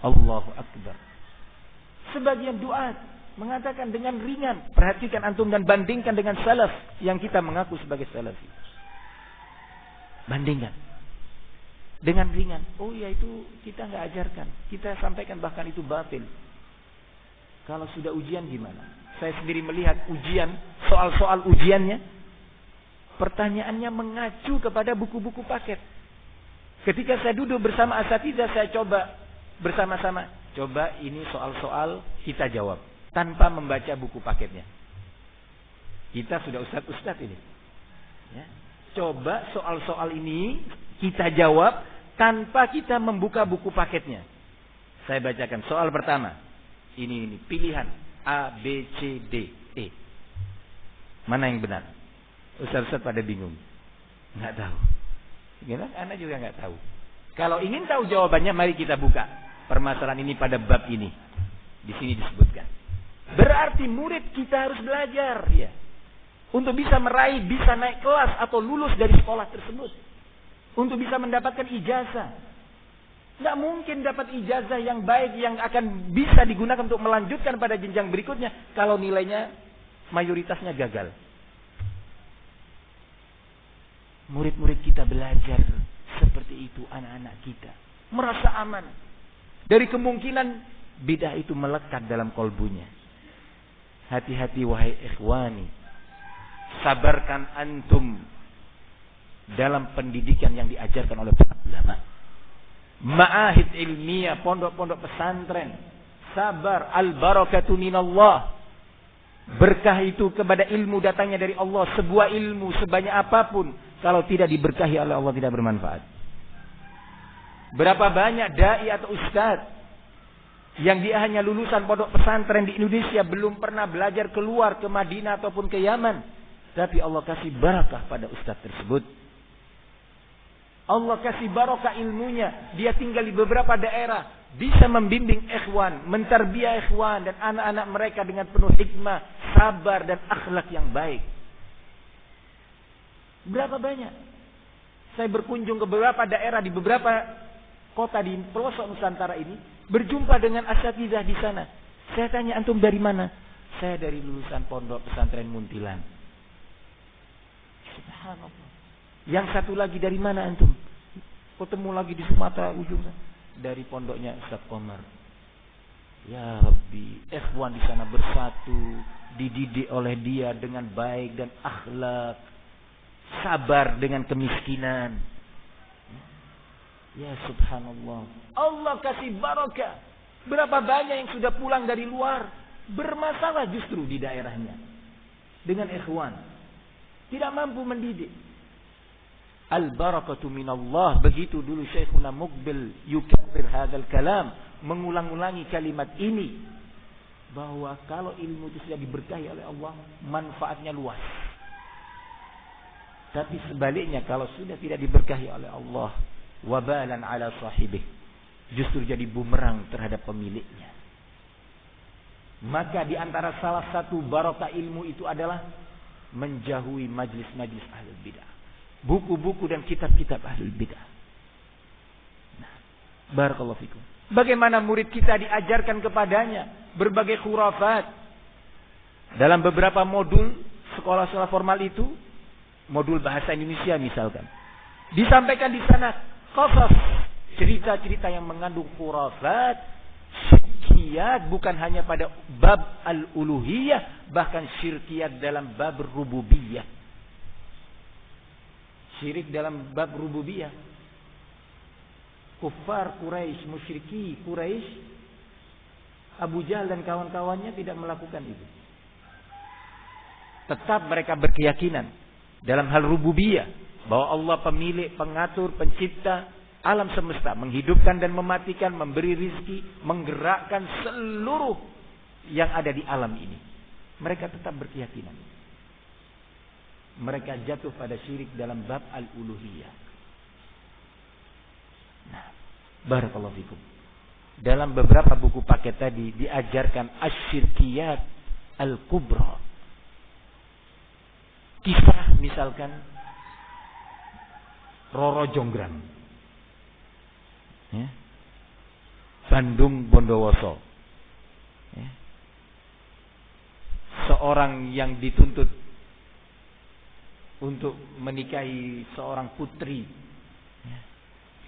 Allahu Akbar. Sebagian duat mengatakan dengan ringan, perhatikan antum dan bandingkan dengan salaf yang kita mengaku sebagai salafi. Bandingkan dengan ringan. Oh ya, itu kita nggak ajarkan, kita sampaikan bahkan itu batil. Kalau sudah ujian gimana? Saya sendiri melihat ujian, soal-soal ujiannya, pertanyaannya mengacu kepada buku-buku paket. Ketika saya duduk bersama asatidzah, saya coba bersama-sama, coba ini soal-soal kita jawab tanpa membaca buku paketnya. Kita sudah ustadz ini, ya. Coba soal-soal ini kita jawab tanpa kita membuka buku paketnya. Saya bacakan soal pertama. Ini pilihan A, B, C, D, E. Mana yang benar? Ustaz pada bingung, nggak tahu. Gimana? Anda juga nggak tahu. Kalau ingin tahu jawabannya, mari kita buka permasalahan ini pada bab ini. Di sini disebutkan. Berarti murid kita harus belajar, ya, untuk bisa meraih, bisa naik kelas atau lulus dari sekolah tersebut, untuk bisa mendapatkan ijazah. Nggak mungkin dapat ijazah yang baik yang akan bisa digunakan untuk melanjutkan pada jenjang berikutnya kalau nilainya mayoritasnya gagal. Murid-murid kita belajar seperti itu, anak-anak kita merasa aman dari kemungkinan bidah itu melekat dalam kolbunya. Hati-hati wahai ikhwani, sabarkan antum dalam pendidikan yang diajarkan oleh para ulama. Ma'ahid ilmiah, pondok-pondok pesantren, sabar, al-barakatu minallah. Berkah itu kepada ilmu datangnya dari Allah. Sebuah ilmu sebanyak apapun, kalau tidak diberkahi oleh Allah tidak bermanfaat. Berapa banyak dai atau ustaz yang dia hanya lulusan pondok pesantren di Indonesia, belum pernah belajar keluar ke Madinah ataupun ke Yaman, tapi Allah kasih barakah pada ustaz tersebut. Allah kasih barokah ilmunya. Dia tinggal di beberapa daerah, bisa membimbing ikhwan, mentarbiah ikhwan dan anak-anak mereka dengan penuh hikmah, sabar dan akhlak yang baik. Berapa banyak? Saya berkunjung ke beberapa daerah di beberapa kota di pelosok Nusantara ini, berjumpa dengan asatidzah di sana. Saya tanya, antum dari mana? Saya dari lulusan pondok pesantren Muntilan. Subhanallah. Yang satu lagi dari mana antum? Ketemu lagi di Sumatera ujung. Dari pondoknya Ustaz Komar. Ya Rabbi, ikhwan di sana bersatu, dididik oleh dia dengan baik dan akhlak, sabar dengan kemiskinan. Ya subhanallah. Allah kasih barakah. Berapa banyak yang sudah pulang dari luar. Bermasalah justru di daerahnya. Dengan ikhwan. Tidak mampu mendidik. Al-barakatu minallah. Begitu dulu Syekhuna Muqbil yukabbir hadzal kalam. Mengulang-ulangi kalimat ini. Bahwa kalau ilmu itu sudah diberkahi oleh Allah. Manfaatnya luas. Tapi sebaliknya kalau sudah tidak diberkahi oleh Allah. Wabalan ala sahibih, justru jadi bumerang terhadap pemiliknya. Maka di antara salah satu barokah ilmu itu adalah menjauhi majlis-majlis ahlul bidah, buku-buku dan kitab-kitab ahlul bidah. Nah, barakallahu fikum. Bagaimana murid kita diajarkan kepadanya berbagai khurafat dalam beberapa modul sekolah-sekolah formal itu, modul bahasa Indonesia misalkan, disampaikan di sana qasas, cerita-cerita yang mengandung khurafat, syirkiyat, bukan hanya pada bab al-uluhiyah, bahkan syirkiyat dalam bab rububiyah. Syirik dalam bab rububiyah. Kufar Quraisy, musyriki Quraisy, Abu Jahal dan kawan-kawannya tidak melakukan itu. Tetap mereka berkeyakinan dalam hal rububiyah, bahwa Allah pemilik, pengatur, pencipta alam semesta, menghidupkan dan mematikan, memberi rizki, menggerakkan seluruh yang ada di alam ini. Mereka tetap berkeyakinan. Mereka jatuh pada syirik dalam bab al-uluhiyah. Nah, barakallahu fikum. Dalam beberapa buku paket tadi diajarkan asyirkiyat al-kubra. Kisah misalkan Roro Jonggrang, ya. Bandung Bondowoso, ya. Seorang yang dituntut untuk menikahi seorang putri, ya.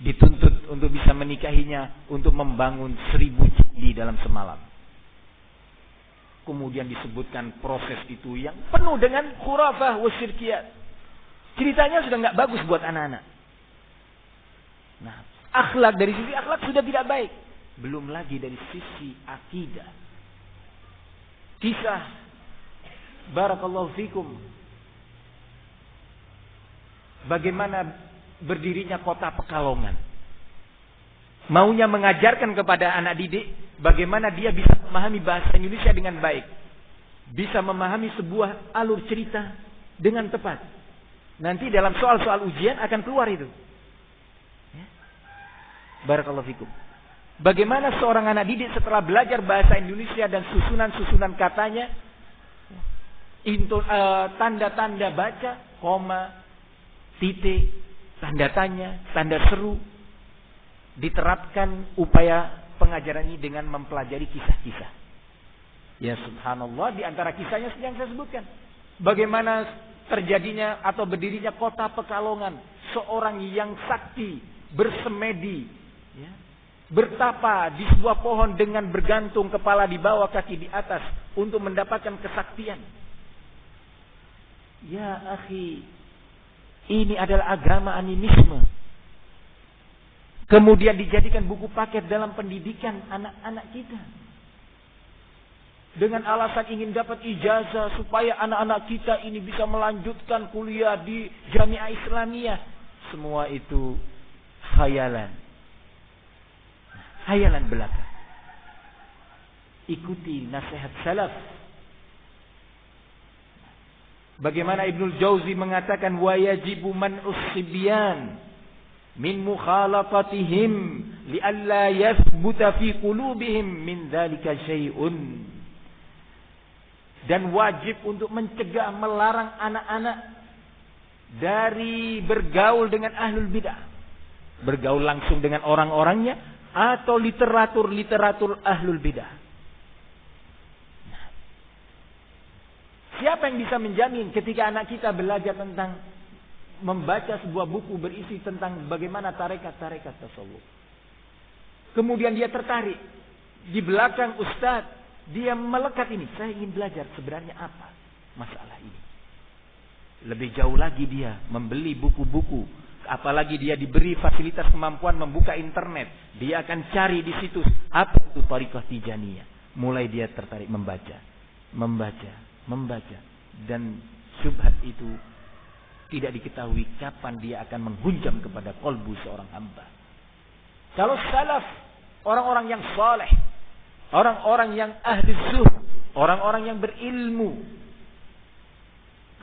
Dituntut untuk bisa menikahinya, untuk membangun 1000 candi dalam semalam. Kemudian disebutkan proses itu yang penuh dengan khurafah wa syirkiyat. Ceritanya sudah nggak bagus buat anak-anak. Nah, akhlak, dari sisi akhlak sudah tidak baik. Belum lagi dari sisi akidah. Kisah barakallahu fikum, bagaimana berdirinya kota Pekalongan. Maunya mengajarkan kepada anak didik bagaimana dia bisa memahami bahasa Indonesia dengan baik. Bisa memahami sebuah alur cerita dengan tepat. Nanti dalam soal-soal ujian akan keluar itu. Barakallahu fikum. Bagaimana seorang anak didik setelah belajar bahasa Indonesia dan susunan-susunan katanya, tanda-tanda baca, koma, titik, tanda tanya, tanda seru, diterapkan upaya pengajaran ini dengan mempelajari kisah-kisah. Ya subhanallah, di antara kisahnya yang saya sebutkan, bagaimana terjadinya atau berdirinya kota Pekalongan, seorang yang sakti bersemedi, ya, bertapa di sebuah pohon dengan bergantung kepala di bawah, kaki di atas untuk mendapatkan kesaktian. Ya akhi, ini adalah agama animisme. Kemudian dijadikan buku paket dalam pendidikan anak-anak kita. Dengan alasan ingin dapat ijazah supaya anak-anak kita ini bisa melanjutkan kuliah di Jamiah Islamiyah. Semua itu khayalan. Hayalan belaka. Ikuti nasihat salaf. Bagaimana Ibnul Jauzi mengatakan, wa yajibu man'us sibyan min mukhalatatihim li'alla yathbuta fi qulubihim min dzalika syai'un. Dan wajib untuk mencegah, melarang anak-anak dari bergaul dengan ahlul bidah. Bergaul langsung dengan orang-orangnya atau literatur ahlul bidah. Siapa yang bisa menjamin ketika anak kita belajar tentang membaca sebuah buku berisi tentang bagaimana tarekat-tarekat tasawuf, kemudian dia tertarik di belakang ustadz, dia melekat ini, saya ingin belajar sebenarnya apa masalah ini. Lebih jauh lagi dia membeli buku-buku Apalagi dia diberi fasilitas kemampuan membuka internet. Dia akan cari di situs apa itu Thariqah Tijaniyah. Mulai dia tertarik membaca. Dan syubhat itu tidak diketahui kapan dia akan menghunjam kepada kolbu seorang hamba. Kalau salaf, orang-orang yang saleh, orang-orang yang ahli zuhud, orang-orang yang berilmu,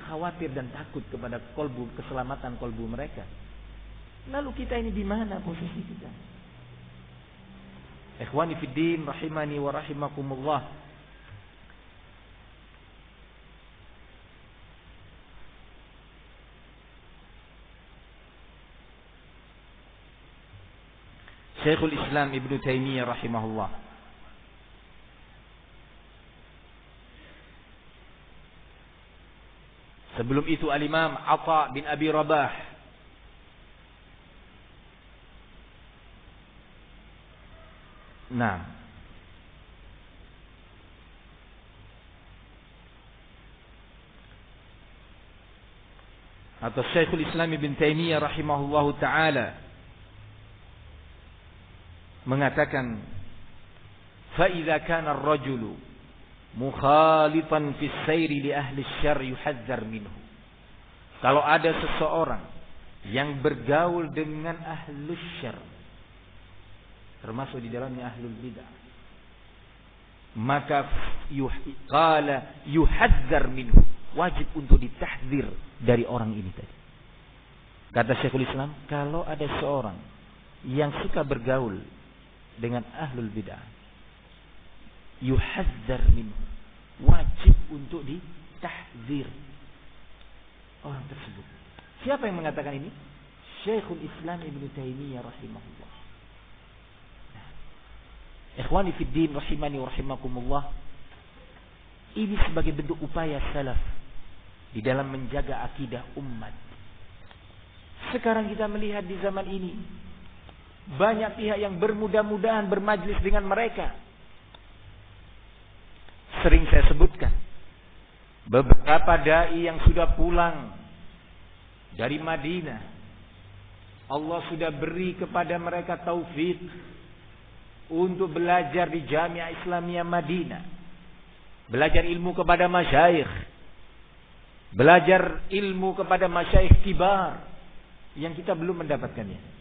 khawatir dan takut kepada kolbu, keselamatan kolbu mereka. Lalu kita ini di mana posisi kita? Ikhwani fid din rahimani wa rahimakumullah. Syekhul Islam Ibnu Taimiyah rahimahullah sebelum itu Al-Imam Atha bin Abi Rabah atau Syekhul Islam Ibnu Taimiyah rahimahullahu taala mengatakan فَإِذَا كَانَ الرَّجُلُ مُخَالِطًا فِي السَّيْرِ لِأَهْلِ الشَّرِّ يُحَذَّرْ مِنْهُ. Kalau ada seseorang yang bergaul dengan ahlus syarr, termasuk di dalamnya ahlul bid'ah, maka qala yuhadzar minhu, wajib untuk ditahdzir dari orang ini tadi. Kata Syekhul Islam, kalau ada seorang yang suka bergaul dengan ahlul bid'ah, yuhadzar minhu, wajib untuk ditahdzir orang tersebut. Siapa yang mengatakan ini? Syekhul Islam Ibnu Taimiyah rahimahullah. Ikhwani fid din rahimani wa rahimakumullah. Ini sebagai bentuk upaya salaf di dalam menjaga akidah umat. Sekarang kita melihat di zaman ini banyak pihak yang bermudah-mudahan bermajlis dengan mereka. Sering saya sebutkan, beberapa dai yang sudah pulang dari Madinah, Allah sudah beri kepada mereka taufik untuk belajar di Jamiah Islamiyah Madinah, belajar ilmu kepada masyayikh, belajar ilmu kepada masyayikh kibar yang kita belum mendapatkannya.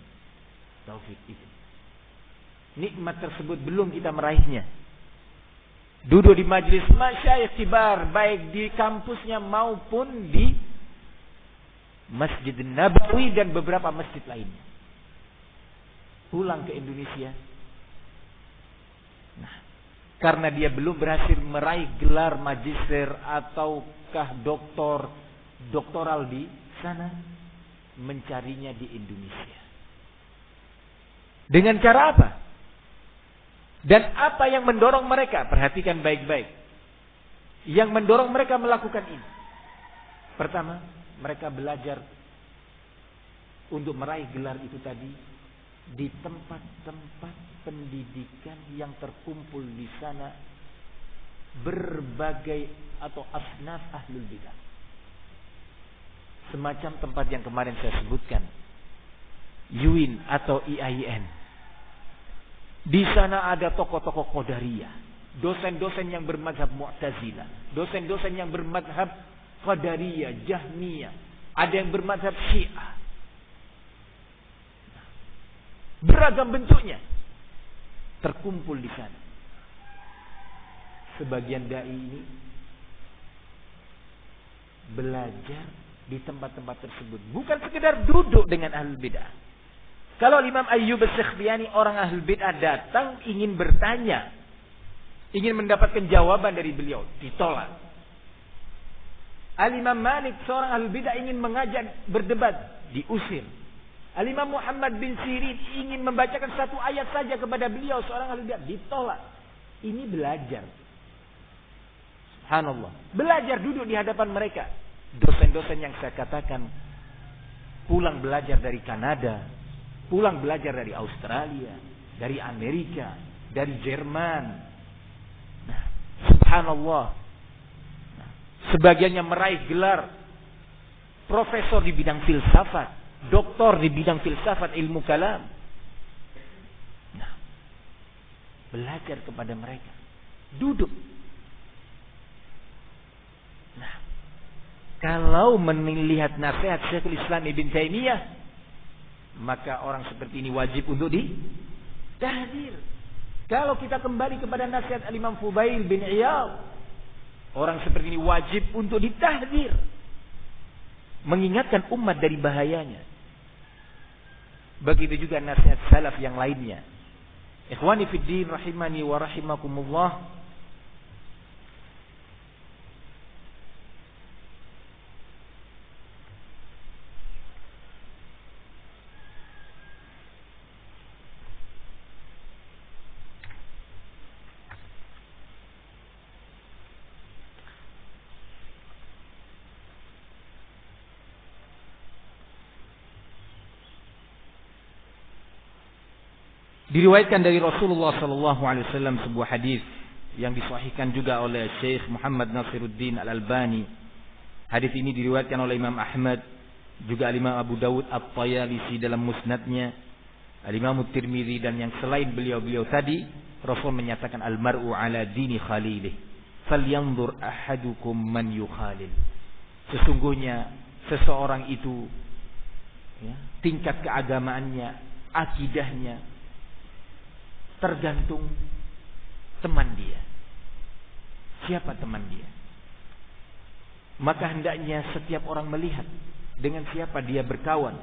Taufik itu, nikmat tersebut belum kita meraihnya. Duduk di majlis masyayikh kibar, baik di kampusnya maupun di Masjid Nabawi dan beberapa masjid lainnya. Pulang ke Indonesia, karena dia belum berhasil meraih gelar magister ataukah doktoral di sana, mencarinya di Indonesia. Dengan cara apa? Dan apa yang mendorong mereka? Perhatikan baik-baik. Yang mendorong mereka melakukan ini. Pertama, mereka belajar untuk meraih gelar itu tadi di tempat-tempat pendidikan yang terkumpul di sana berbagai atau asnaf ahlul bidah. Semacam tempat yang kemarin saya sebutkan, UIN atau IAIN. Di sana ada tokoh-tokoh Qadariyah, dosen-dosen yang bermadzhab Mu'tazilah, dosen-dosen yang bermadzhab Qadariyah, Jahmiyah, ada yang bermadzhab Syiah. Beragam bentuknya terkumpul di sana. Sebagian dai ini belajar di tempat-tempat tersebut, bukan sekedar duduk dengan ahlul bid'ah. Kalau Imam Ayyub As-Sikhtiyani, orang ahlul bid'ah datang ingin bertanya, ingin mendapatkan jawaban dari beliau, ditolak. Al-Imam Malik, seorang ahlul bid'ah, ingin mengajak berdebat, diusir. Al-Imam Muhammad bin Sirin ingin membacakan satu ayat saja kepada beliau, seorang ahlul bid'ah, ditolak. Ini belajar. Subhanallah. Belajar duduk di hadapan mereka. Dosen-dosen yang saya katakan pulang belajar dari Kanada, pulang belajar dari Australia, dari Amerika, dari Jerman. Nah, subhanallah. Nah, sebagiannya meraih gelar profesor di bidang filsafat, doktor di bidang filsafat, ilmu kalam. Nah, belajar kepada mereka. Duduk. Nah, kalau melihat nasihat Syekhul Islam Ibn Taimiyah, maka orang seperti ini wajib untuk ditahdzir. Kalau kita kembali kepada nasihat Al-Imam Fudail bin Iyad, orang seperti ini wajib untuk ditahdzir, mengingatkan umat dari bahayanya. Begitu juga nasihat salaf yang lainnya. Ikhwani fid din rahimani wa rahimakumullah. Diriwayatkan dari Rasulullah sallallahu alaihi wasallam sebuah hadis yang disahihkan juga oleh Syekh Muhammad Nasiruddin Al-Albani. Hadis ini diriwayatkan oleh Imam Ahmad, juga Imam Abu Dawud At-Tayalisi dalam musnadnya, Imam Tirmidzi dan yang selain beliau-beliau tadi. Rasul menyatakan al-mar'u ala dini khalilih, falyanzur ahadukum man yukhalil. Sesungguhnya seseorang itu tingkat keagamaannya, akidahnya tergantung teman dia. Siapa teman dia? Maka hendaknya setiap orang melihat dengan siapa dia berkawan.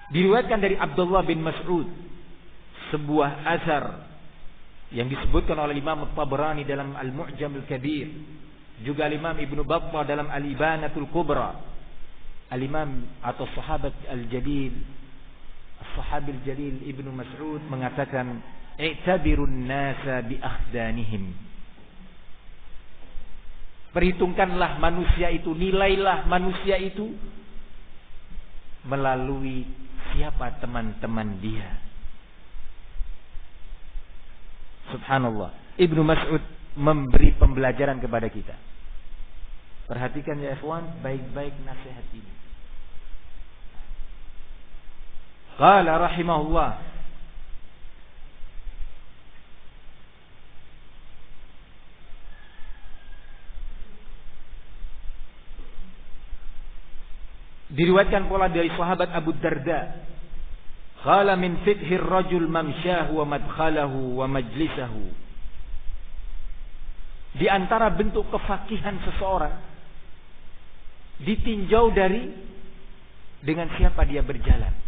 Diriwayatkan dari Abdullah bin Mas'ud sebuah asar yang disebutkan oleh Imam At-Tabrani dalam Al-Mu'jam Al-Kabir, juga Imam Ibnu Battah dalam Al-Ibanatul Kubra. Al-Imam atau sahabat Al-Jalil, Sahabil Jalil Ibnu Mas'ud mengatakan, "I'tabirun nasa bi akhdanihim." Perhitungkanlah manusia itu, nilailah manusia itu melalui siapa teman-teman dia. Subhanallah. Ibnu Mas'ud memberi pembelajaran kepada kita. Perhatikan ya ikhwan, baik-baik nasihat ini. Qala rahimahullah, diriwayatkan pula dari sahabat Abu Darda, qala min fiqhir rajul mamsyahu wa madkhalahu wa majlisahu. Di antara bentuk kefakihan seseorang ditinjau dari dengan siapa dia berjalan,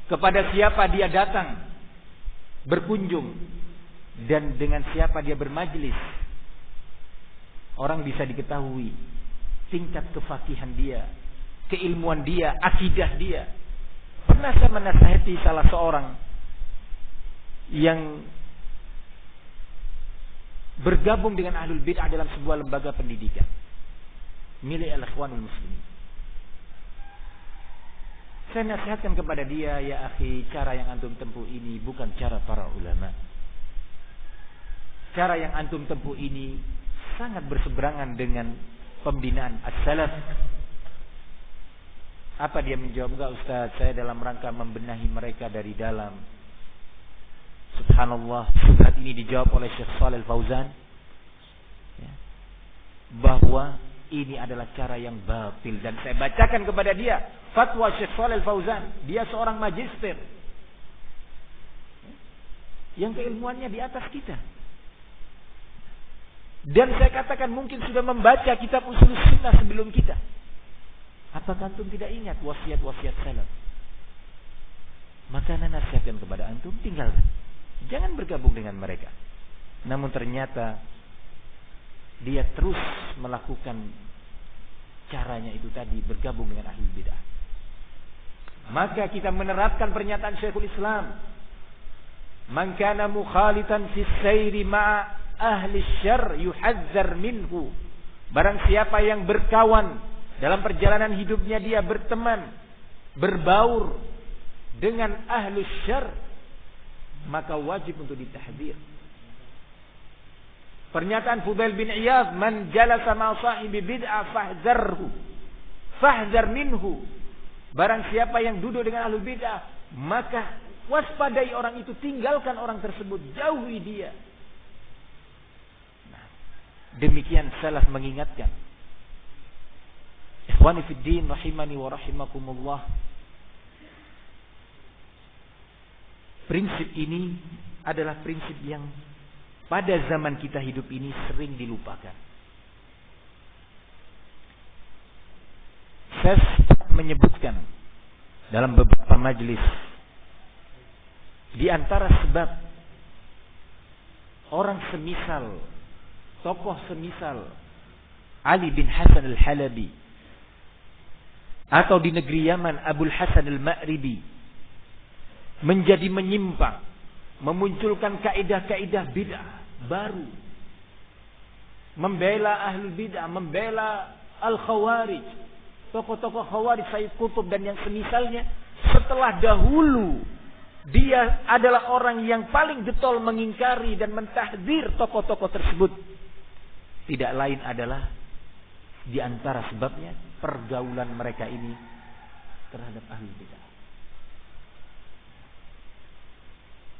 kepada siapa dia datang berkunjung, dan dengan siapa dia bermajlis. Orang bisa diketahui tingkat kefakihan dia, keilmuan dia, akidah dia. Pernah saya menasihati salah seorang yang bergabung dengan ahlul bid'ah dalam sebuah lembaga pendidikan milik al-ikhwanul muslimin. Saya nasihatkan kepada dia, ya akhi, cara yang antum tempuh ini bukan cara para ulama. Cara yang antum tempuh ini sangat berseberangan dengan pembinaan as-salaf. Apa dia menjawab? Enggak Ustaz, saya dalam rangka membenahi mereka dari dalam. Subhanallah, saat ini dijawab oleh Syekh Shalih Al-Fauzan bahwa ini adalah cara yang batil, dan saya bacakan kepada dia fatwa Syekh Shalih Al-Fauzan. Dia seorang magister yang keilmuannya di atas kita, dan saya katakan mungkin sudah membaca kitab usul sunnah sebelum kita. Apakah antum tidak ingat wasiat-wasiat salaf? Maka ana nasihatkan kepada antum, tinggalkan, jangan bergabung dengan mereka. Namun ternyata dia terus melakukan caranya itu tadi, bergabung dengan ahli bid'ah. Maka kita menerapkan pernyataan Syekhul Islam, man kana mukhalitan fi sayri ma'a ahli syarr yuhadzar minhu. Barang siapa yang berkawan dalam perjalanan hidupnya, dia berteman, berbaur dengan ahli syarr, maka wajib untuk ditahdzir. Pernyataan Fudail bin Iyad, man jalasa ma sahibi bid'ah fahzarhu. Fahdhar minhu. Barang siapa yang duduk dengan ahlul bid'ah, maka waspadai orang itu, tinggalkan orang tersebut, jauhi dia. Nah, demikian salaf mengingatkan. Ikhwani fid din rahimani wa rahimakumullah. Prinsip ini adalah prinsip yang pada zaman kita hidup ini sering dilupakan. Saya menyebutkan dalam beberapa majelis, di antara sebab orang semisal, tokoh semisal Ali bin Hasan al-Halabi, atau di negeri Yaman Abul Hasan al-Ma'ribi, menjadi menyimpang, memunculkan kaidah-kaidah bid'ah baru, membela ahlul bid'ah, membela al-khawarij, tokoh-tokoh khawarij, Sayyid Qutb dan yang semisalnya, setelah dahulu dia adalah orang yang paling getol mengingkari dan mentahdzir tokoh-tokoh tersebut. Tidak lain adalah di antara sebabnya pergaulan mereka ini terhadap ahlul bid'ah.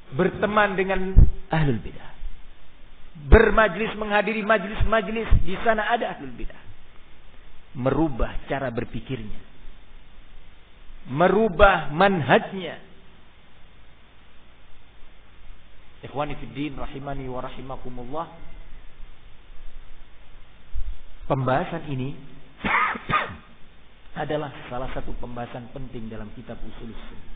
Berteman dengan ahlul bid'ah, bermajlis, menghadiri majlis-majlis, di sana ada ahlul bid'ah. Merubah cara berpikirnya, merubah manhajnya. Ikhwani fid din rahimani wa rahimakumullah. Pembahasan ini adalah salah satu pembahasan penting dalam kitab Ushul Sunnah,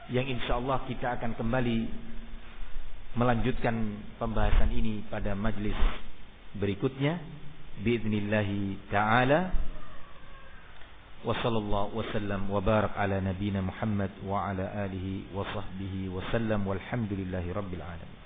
yang insyaallah kita akan kembali melanjutkan pembahasan ini pada majlis berikutnya biidznillahi taala. Wa sallallahu wasallam wa barak ala nabiyyina Muhammad wa ala alihi wa sahbihi wa sallam walhamdulillahi rabbil alamin.